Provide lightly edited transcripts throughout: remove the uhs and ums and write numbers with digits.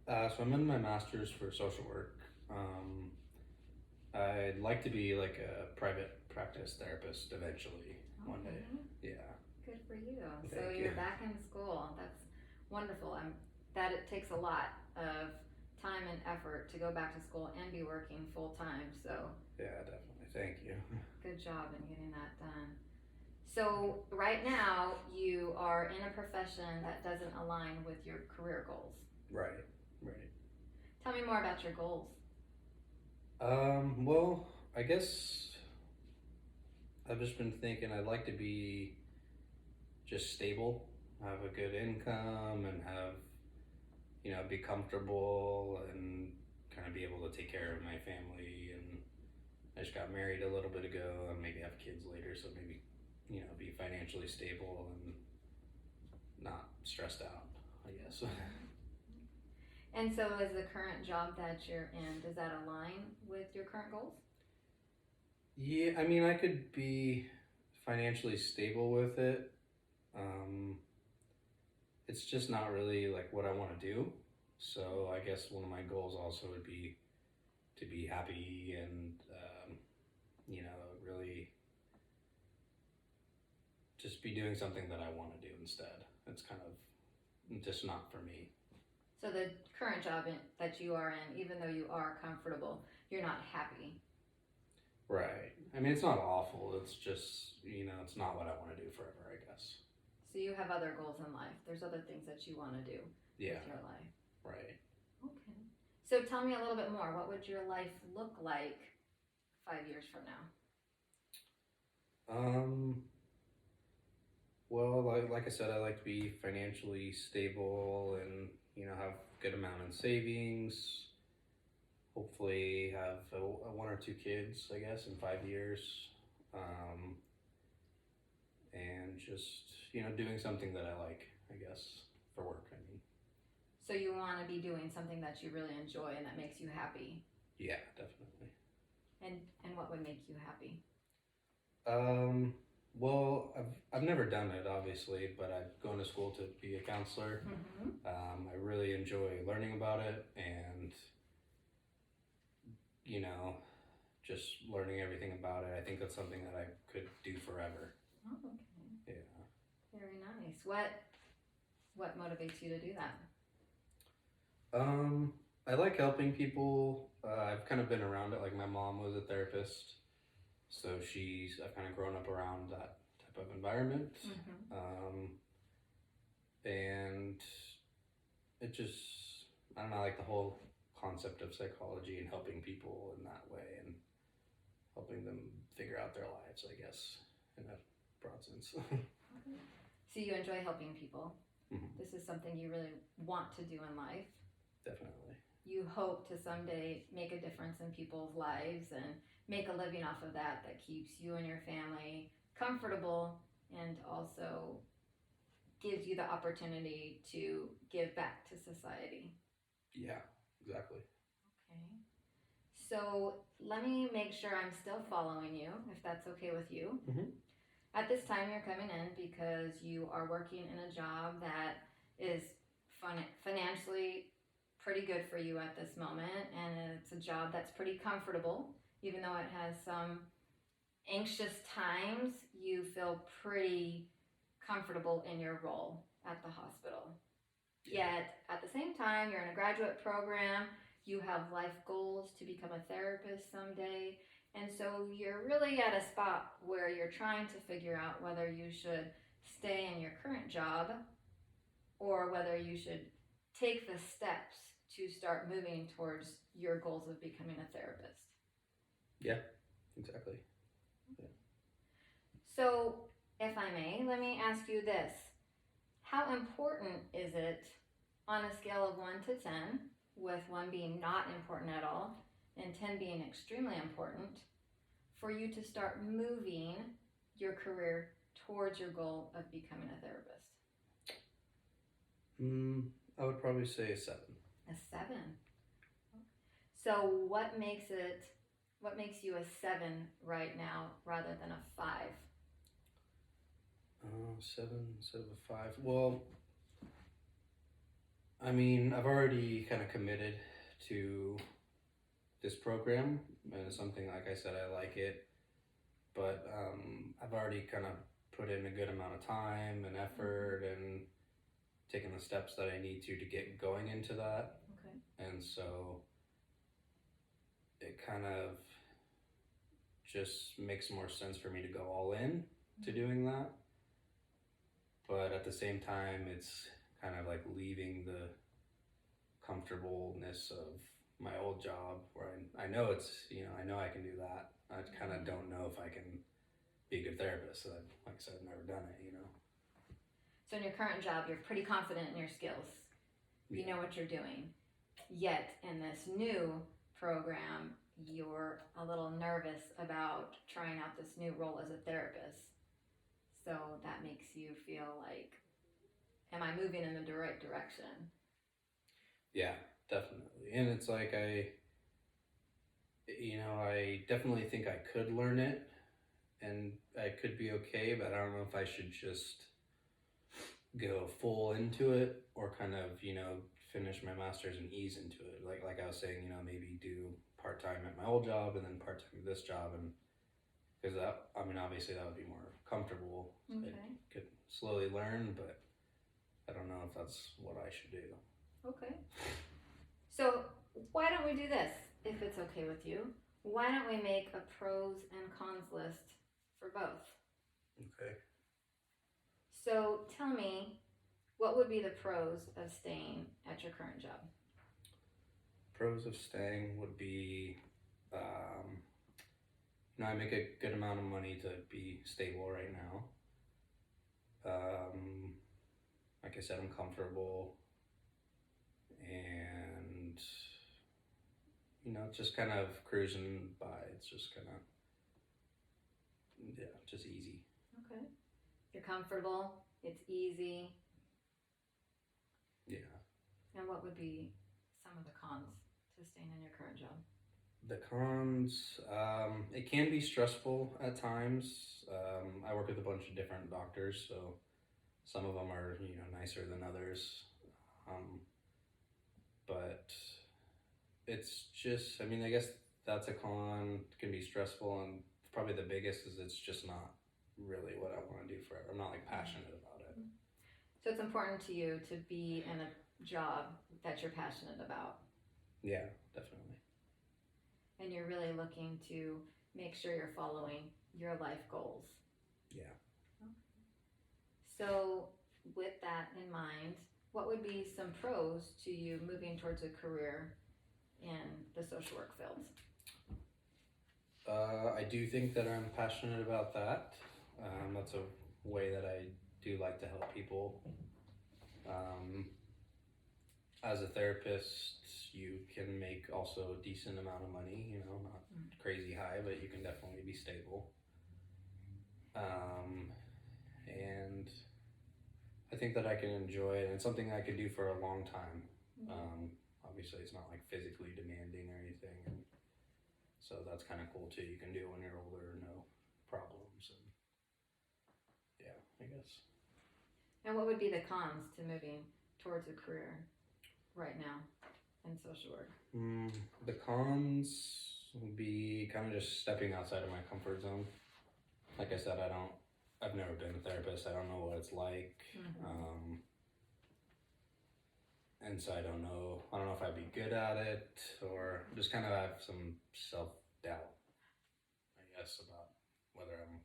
So I'm in my master's for social work. I'd like to be like a private practice therapist eventually one day. Okay. Yeah. Good for you. So Thank you. you're back in school. That's wonderful. That it takes a lot of time and effort to go back to school and be working full time. So Yeah, definitely. Thank you. good job in getting that done. So right now you are in a profession that doesn't align with your career goals. Right. Right. Tell me more about your goals. Well, I guess I've just been thinking I'd like to be just stable, have a good income, and have, be comfortable and kind of be able to take care of my family. And I just got married a little bit ago and maybe have kids later, so maybe, be financially stable and not stressed out, I guess. And so is the current job that you're in, does that align with your current goals? Yeah, I mean, I could be financially stable with it. Um, it's just not really like what I want to do. So I guess one of my goals also would be to be happy and, really just be doing something that I want to do instead. It's kind of just not for me. So the current that you are in, even though you are comfortable, you're not happy. Right. I mean, it's not awful. It's just, it's not what I want to do forever, I guess. So you have other goals in life. There's other things that you want to do Yeah. with your life. Right. Okay. So tell me a little bit more. What would your life look like 5 years from now? Um, well, like I said, I like to be financially stable and, have good amount in savings. Hopefully have one or two kids, I guess, in 5 years. Um, and just, doing something that I like, I guess, for work, I mean. So you want to be doing something that you really enjoy and that makes you happy. Yeah, definitely. And what would make you happy? Um, well, I've never done it, obviously, but I've gone to school to be a counselor. Mm-hmm. I really enjoy learning about it and, you know, just learning everything about it. I think that's something that I could do forever. Oh, okay. Yeah. Very nice. What motivates you to do that? I like helping people. I've kind of been around it. Like my mom was a therapist, so I've kind of grown up around that type of environment. Mm-hmm. And it just, I don't know, like the whole concept of psychology and helping people in that way and helping them figure out their lives, I guess, in a broad sense. Okay. So you enjoy helping people. Mhm. This is something you really want to do in life. Definitely. You hope to someday make a difference in people's lives and make a living off of that keeps you and your family comfortable and also gives you the opportunity to give back to society. Yeah, exactly. Okay. So let me make sure I'm still following you, if that's okay with you. Mm-hmm. At this time, you're coming in because you are working in a job that is financially pretty good for you at this moment, and it's a job that's pretty comfortable. Even though it has some anxious times, you feel pretty comfortable in your role at the hospital. Yeah. Yet, at the same time, you're in a graduate program, you have life goals to become a therapist someday, and so you're really at a spot where you're trying to figure out whether you should stay in your current job or whether you should take the steps to start moving towards your goals of becoming a therapist. Yeah, exactly. Yeah. So, if I may, let me ask you this. How important is it on a scale of 1 to 10, with 1 being not important at all and 10 being extremely important, for you to start moving your career towards your goal of becoming a therapist? I would probably say a 7. A 7. So what makes you a 7 right now rather than a 5? 7 instead of a 5. Well, I mean, I've already kind of committed to this program, and it's something, like I said, I like it, but I've already kind of put in a good amount of time and effort and taken the steps that I need to get going into that. Okay. And so it kind of just makes more sense for me to go all in to doing that. But at the same time, it's kind of like leaving the comfortableness of my old job where I know it's, I know I can do that. I kind of don't know if I can be a good therapist. So like I said, I've never done it. So in your current job, you're pretty confident in your skills. You know what you're doing. Yet in this new program, you're a little nervous about trying out this new role as a therapist. So that makes you feel like, am I moving in the right direction? Yeah, definitely. And it's like I definitely think I could learn it and I could be okay, but I don't know if I should just go full into it or kind of, finish my master's and ease into it. Like I was saying, maybe do part-time at my old job and then part-time at this job, and because obviously that would be more comfortable. Okay. I could slowly learn, but I don't know if that's what I should do. Okay. So why don't we do this, if it's okay with you? Why don't we make a pros and cons list for both? Okay. So tell me, what would be the pros of staying at your current job? Pros of staying would be, I make a good amount of money to be stable right now. Like I said, I'm comfortable, and just kind of cruising by. It's just kind of, just easy. Okay. You're comfortable, it's easy. Yeah. And what would be some of the cons to staying in your current job? The cons, it can be stressful at times. I work with a bunch of different doctors, so some of them are, nicer than others. But it's just, I guess that's a con. It can be stressful, and probably the biggest is it's just not really what I want to do forever. I'm not passionate about it. So it's important to you to be in a job that you're passionate about. Yeah, definitely. And you're really looking to make sure you're following your life goals. Yeah. Okay. So with that in mind, what would be some pros to you moving towards a career in the social work field? I do think that I'm passionate about that. That's a way that I do like to help people. As a therapist, you can make also a decent amount of money, not crazy high, but you can definitely be stable. And I think that I can enjoy it, and it's something I could do for a long time. Obviously, it's not physically demanding or anything, and so that's kind of cool too. You can do it when you're older, no problems, and yeah, I guess. And what would be the cons to moving towards a career right now in social work? The cons would be kind of just stepping outside of my comfort zone. Like I said, I've never been a therapist. I don't know what it's like. And so I don't know if I'd be good at it, or just kind of have some self-doubt, I guess, about whether I'm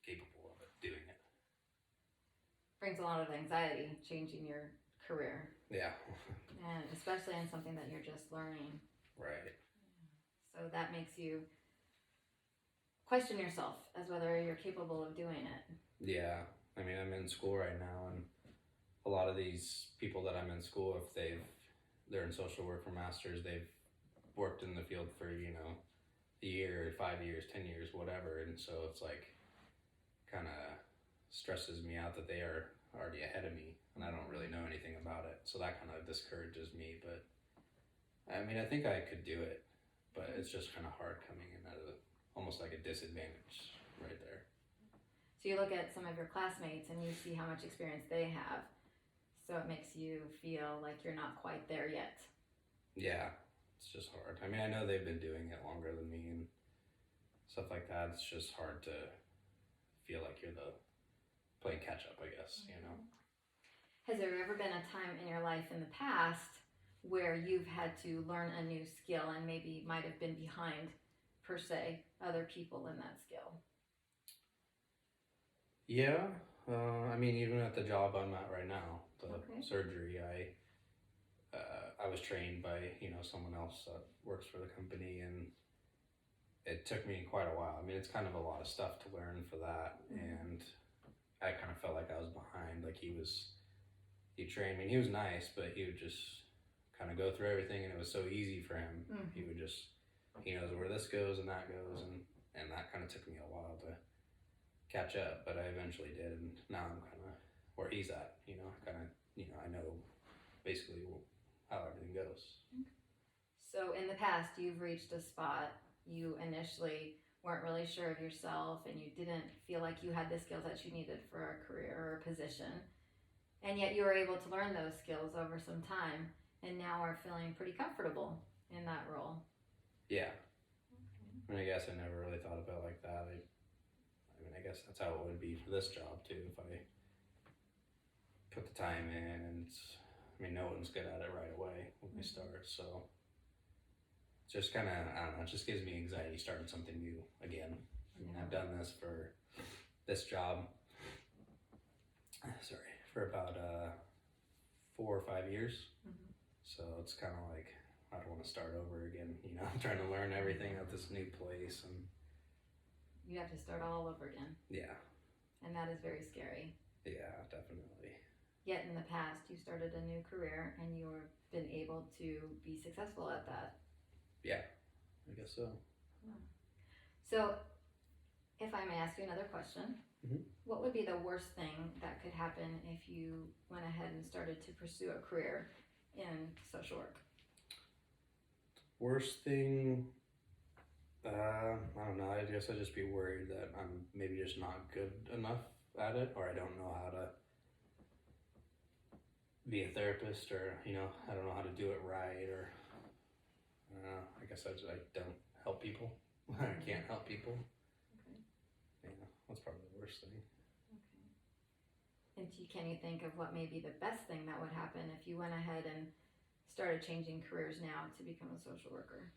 capable of it, doing it. Brings a lot of anxiety, changing your career. Yeah. And especially in something that you're just learning. Right. So that makes you question yourself as whether you're capable of doing it. Yeah. I'm in school right now, and a lot of these people that I'm in school, if they're in social work for masters, they've worked in the field for, a year, 5 years, 10 years, whatever. And so it's kind of stresses me out that they are already ahead of me and I don't really know anything about it. So that kind of discourages me, but I think I could do it, but it's just kind of hard coming in at almost like a disadvantage right there. So you look at some of your classmates and you see how much experience they have. So it makes you feel like you're not quite there yet. Yeah, it's just hard. I mean, I know they've been doing it longer than me and stuff like that. It's just hard to feel like you're playing catch up, I guess, you know? Has there ever been a time in your life in the past where you've had to learn a new skill and maybe might have been behind, per se, other people in that skill? Yeah, I mean, even at the job I'm at right now, the Okay. surgery, I was trained by, someone else that works for the company, and it took me quite a while. I mean, it's kind of a lot of stuff to learn for that, and I kind of felt like I was behind. Like he trained me, and he was nice, but he would just kind of go through everything, and it was so easy for him. He would just, he knows where this goes and that goes, and that kind of took me a while to catch up, but I eventually did, and now I'm kind of where he's at. I know basically how everything goes. So in the past, you've reached a spot you initially weren't really sure of yourself and you didn't feel like you had the skills that you needed for a career or a position, and yet you were able to learn those skills over some time and now are feeling pretty comfortable in that role. Yeah. I mean, I guess I never really thought about it like that. I guess that's how it would be for this job too, if I put the time in, and no one's good at it right away when they start, so it's just kind of, I don't know, it just gives me anxiety starting something new again. I mean, I've done this for this job, for about 4 or 5 years, so it's kind of like, I don't want to start over again, I'm trying to learn everything at this new place, and You have to start all over again, yeah, and that is very scary. yeah, definitely. Yet in the past, you started a new career and you've been able to be successful at that. Yeah, I guess so. So, if I may ask you another question, Mhm. what would be the worst thing that could happen if you went ahead and started to pursue a career in social work? Worst thing, I don't know. I guess I'd just be worried that I'm maybe just not good enough at it, or I don't know how to be a therapist, or I don't know how to do it right, or I don't know. I guess I don't help people. I can't help people. Okay. Yeah, that's probably the worst thing. And can you think of what may be the best thing that would happen if you went ahead and started changing careers now to become a social worker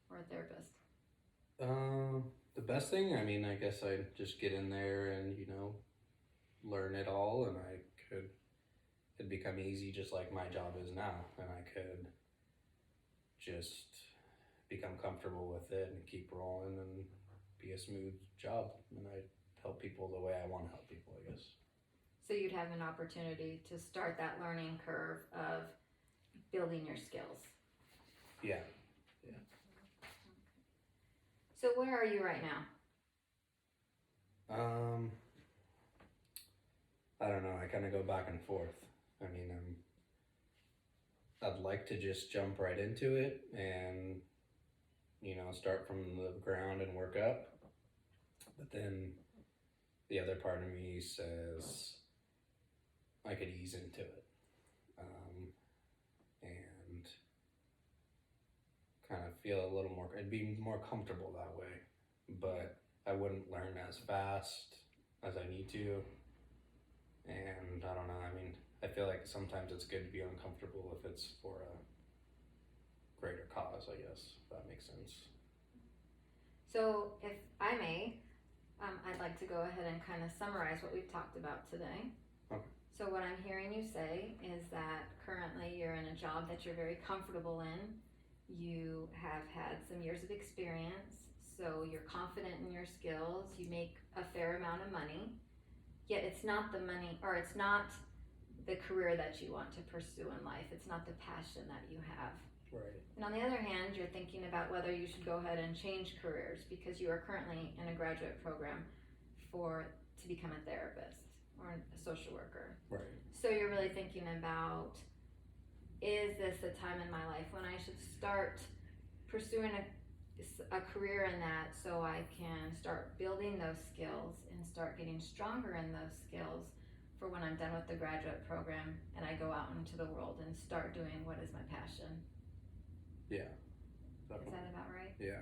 or a therapist? The best thing, I guess I'd just get in there and learn it all, and it'd become easy, just like my job is now, and I could just become comfortable with it and keep rolling and be a smooth job, and I'd help people the way I want to help people, I guess. So you'd have an opportunity to start that learning curve of building your skills. Yeah. So where are you right now? I don't know. I kind of go back and forth. I'd like to just jump right into it and start from the ground and work up. But then the other part of me says I could ease into it, and kind of feel a little more, I'd be more comfortable that way, but I wouldn't learn as fast as I need to. And I don't know, I feel like sometimes it's good to be uncomfortable if it's for a greater cause, I guess, if that makes sense. So if I may, I'd like to go ahead and kind of summarize what we've talked about today. Okay. So what I'm hearing you say is that currently you're in a job that you're very comfortable in. You have had some years of experience, so you're confident in your skills. You make a fair amount of money, yet it's not the money, or it's not the career that you want to pursue in life. It's not the passion that you have. Right. And on the other hand, you're thinking about whether you should go ahead and change careers because you are currently in a graduate program to become a therapist or a social worker. Right. So you're really thinking about, is this a time in my life when I should start pursuing a career in that, so I can start building those skills and start getting stronger in those skills, for when I'm done with the graduate program and I go out into the world and start doing what is my passion. Yeah. Is that about right? Yeah.